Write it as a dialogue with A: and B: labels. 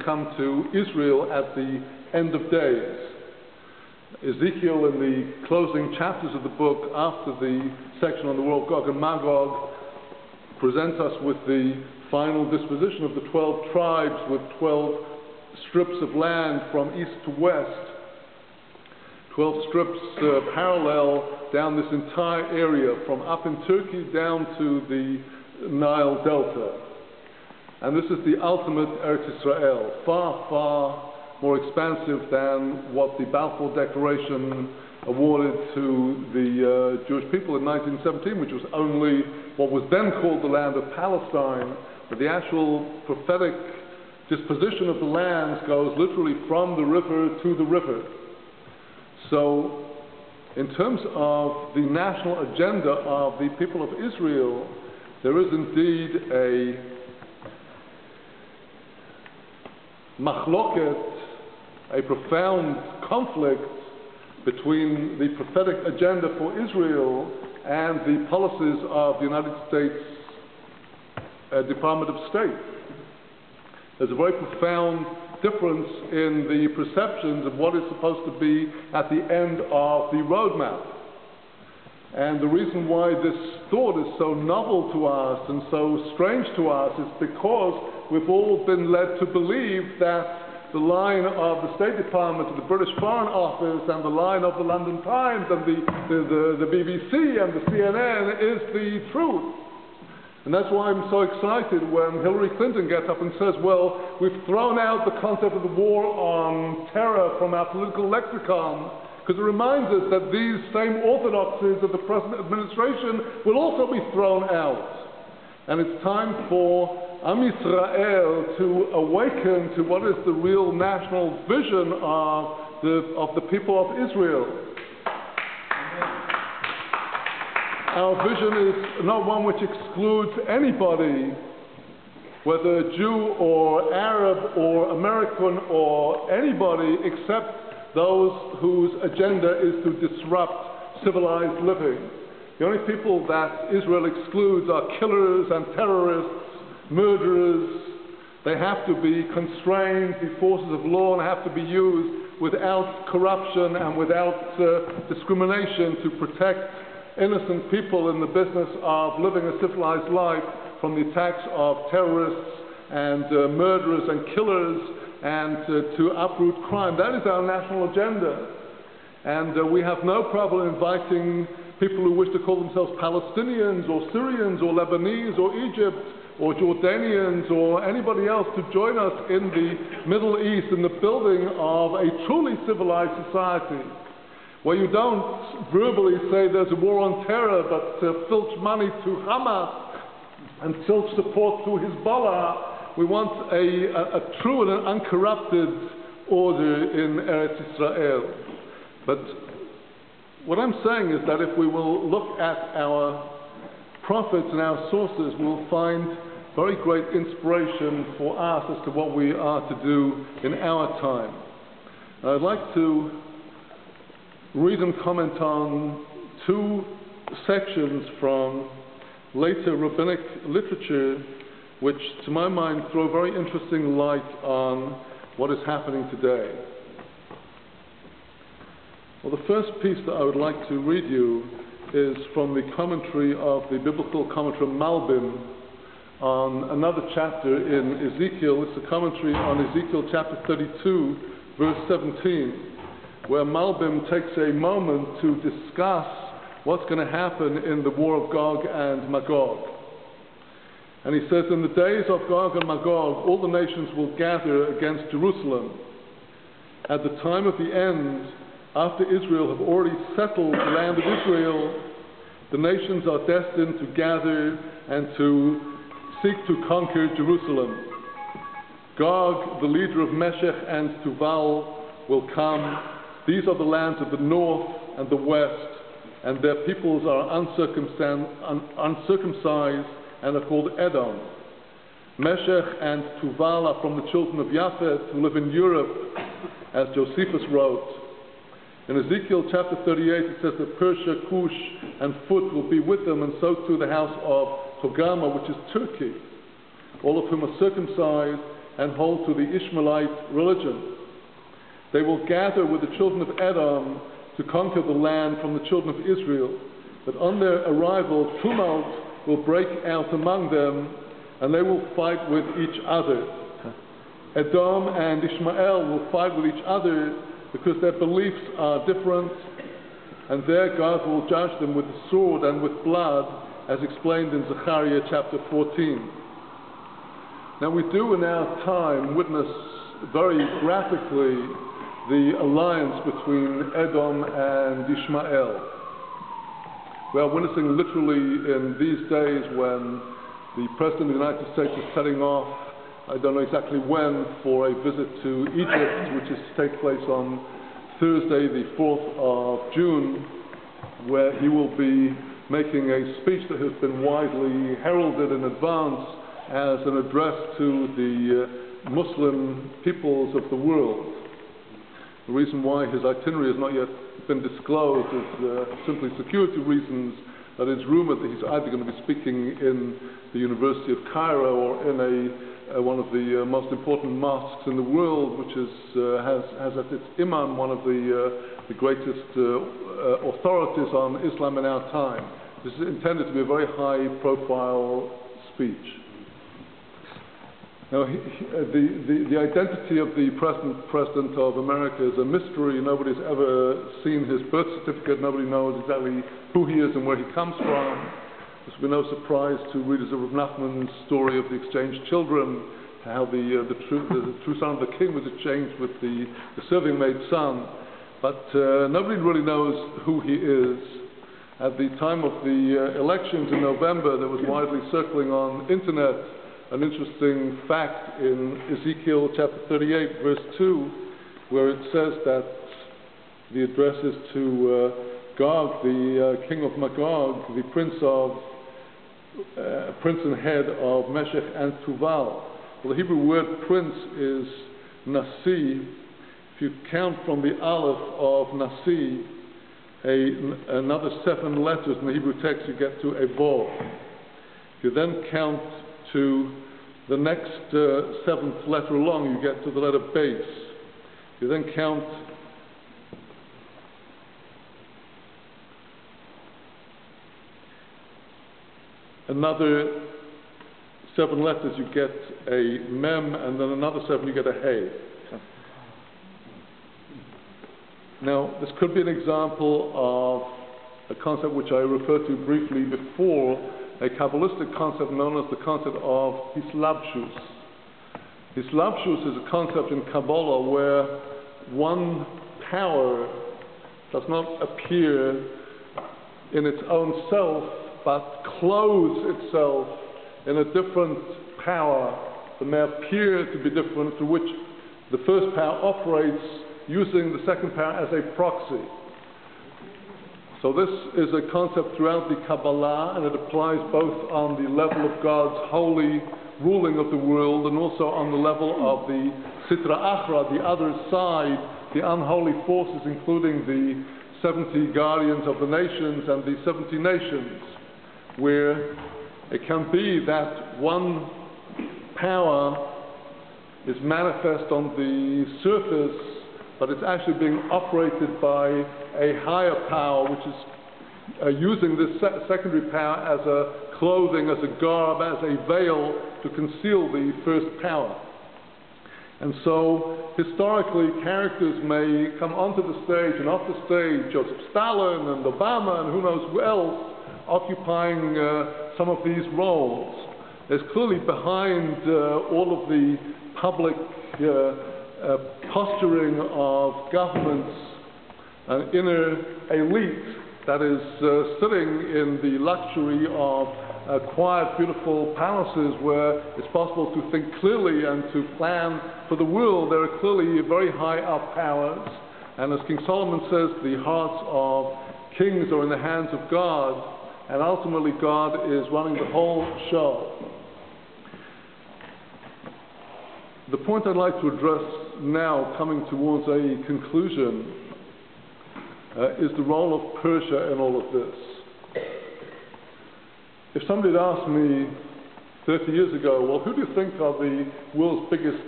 A: come to Israel at the end of days. Ezekiel, in the closing chapters of the book, after the section on the war of Gog and Magog, presents us with the final disposition of the 12 tribes with 12 strips of land from east to west. 12 strips parallel down this entire area, from up in Turkey down to the Nile Delta. And this is the ultimate Eretz Israel, far, far more expansive than what the Balfour Declaration awarded to the Jewish people in 1917, which was only what was then called the land of Palestine. But the actual prophetic disposition of the lands goes literally from the river to the river. So, in terms of the national agenda of the people of Israel, there is indeed a machloket, a profound conflict between the prophetic agenda for Israel and the policies of the United States Department of State. There's a very profound difference in the perceptions of what is supposed to be at the end of the roadmap. And the reason why this thought is so novel to us and so strange to us is because we've all been led to believe that the line of the State Department and the British Foreign Office and the line of the London Times and the BBC and the CNN is the truth. And that's why I'm so excited when Hillary Clinton gets up and says, well, we've thrown out the concept of the war on terror from our political lexicon, because it reminds us that these same orthodoxies of the present administration will also be thrown out. And it's time for Am Yisrael to awaken to what is the real national vision of the people of Israel. Our vision is not one which excludes anybody, whether Jew or Arab or American or anybody, except those whose agenda is to disrupt civilized living. The only people that Israel excludes are killers and terrorists, murderers. They have to be constrained, the forces of law, and have to be used without corruption and without discrimination to protect innocent people in the business of living a civilized life from the attacks of terrorists and murderers and killers, and to uproot crime. That is our national agenda. And we have no problem inviting people who wish to call themselves Palestinians or Syrians or Lebanese or Egypt or Jordanians or anybody else to join us in the Middle East in the building of a truly civilized society, where you don't verbally say there's a war on terror, but filch money to Hamas and filch support to Hezbollah. We want a true and an uncorrupted order in Eretz Israel. But what I'm saying is that if we will look at our prophets and our sources, we'll find very great inspiration for us as to what we are to do in our time. I'd like to read and comment on two sections from later rabbinic literature which, to my mind, throw very interesting light on what is happening today. Well, the first piece that I would like to read you is from the commentary of the biblical commentator Malbim on another chapter in Ezekiel. It's a commentary on Ezekiel chapter 32, verse 17, where Malbim takes a moment to discuss what's going to happen in the war of Gog and Magog. And he says, in the days of Gog and Magog, all the nations will gather against Jerusalem. At the time of the end, after Israel have already settled the land of Israel, the nations are destined to gather and to seek to conquer Jerusalem. Gog, the leader of Meshech and Tuval, will come. These are the lands of the north and the west, and their peoples are uncircumcised and are called Edom. Meshech and Tuval are from the children of Japheth, who live in Europe, as Josephus wrote. In Ezekiel chapter 38, it says that Persia, Cush, and Phut will be with them, and so too the house of Togarmah, which is Turkey, all of whom are circumcised and hold to the Ishmaelite religion. They will gather with the children of Edom to conquer the land from the children of Israel. But on their arrival, tumult will break out among them, and they will fight with each other. Edom and Ishmael will fight with each other because their beliefs are different, and there God will judge them with the sword and with blood, as explained in Zechariah chapter 14. Now we do in our time witness very graphically the alliance between Edom and Ishmael. We are witnessing literally in these days when the President of the United States is setting off, I don't know exactly when, for a visit to Egypt, which is to take place on Thursday, the 4th of June, where he will be making a speech that has been widely heralded in advance as an address to the Muslim peoples of the world. The reason why his itinerary has not yet been disclosed is simply security reasons. That it's rumored that he's either going to be speaking in the University of Cairo or in one of the most important mosques in the world, which has at its imam one of the greatest authorities on Islam in our time. This is intended to be a very high-profile speech. Now, the identity of the President of America is a mystery. Nobody's ever seen his birth certificate. Nobody knows exactly who he is and where he comes from. This will be no surprise to readers of Rav Nachman's story of the exchanged children, how the true son of the king was exchanged with the serving maid son. But nobody really knows who he is. At the time of the elections in November, there was widely circling on internet an interesting fact in Ezekiel chapter 38, verse 2, where it says that the address is to Gog, the king of Magog, the prince and head of Meshech and Tuval. Well, the Hebrew word prince is Nasi. If you count from the Aleph of Nasi, another 7 letters in the Hebrew text, you get to a Vav. If you then count to the next 7th letter along, you get to the letter Beis. You then count another 7 letters, you get a Mem, and then another 7, you get a Hey. Now, this could be an example of a concept which I referred to briefly before, a Kabbalistic concept known as the concept of Hislabshus. Hislabshus is a concept in Kabbalah where one power does not appear in its own self, but clothes itself in a different power that may appear to be different, to which the first power operates using the second power as a proxy. So this is a concept throughout the Kabbalah, and it applies both on the level of God's holy ruling of the world and also on the level of the Sitra Achra, the other side, the unholy forces, including the 70 guardians of the nations and the 70 nations, where it can be that one power is manifest on the surface, but it's actually being operated by a higher power, which is using this secondary power as a clothing, as a garb, as a veil to conceal the first power. And so, historically, characters may come onto the stage and off the stage, Joseph Stalin and Obama and who knows who else, occupying some of these roles. There's clearly behind all of the public posturing of governments an inner elite that is sitting in the luxury of quiet, beautiful palaces where it's possible to think clearly and to plan for the world. There are clearly very high up powers, and as King Solomon says, the hearts of kings are in the hands of God, and ultimately God is running the whole show. The point I'd like to address now, coming towards a conclusion, is the role of Persia in all of this. If somebody had asked me 30 years ago, well, who do you think are the world's biggest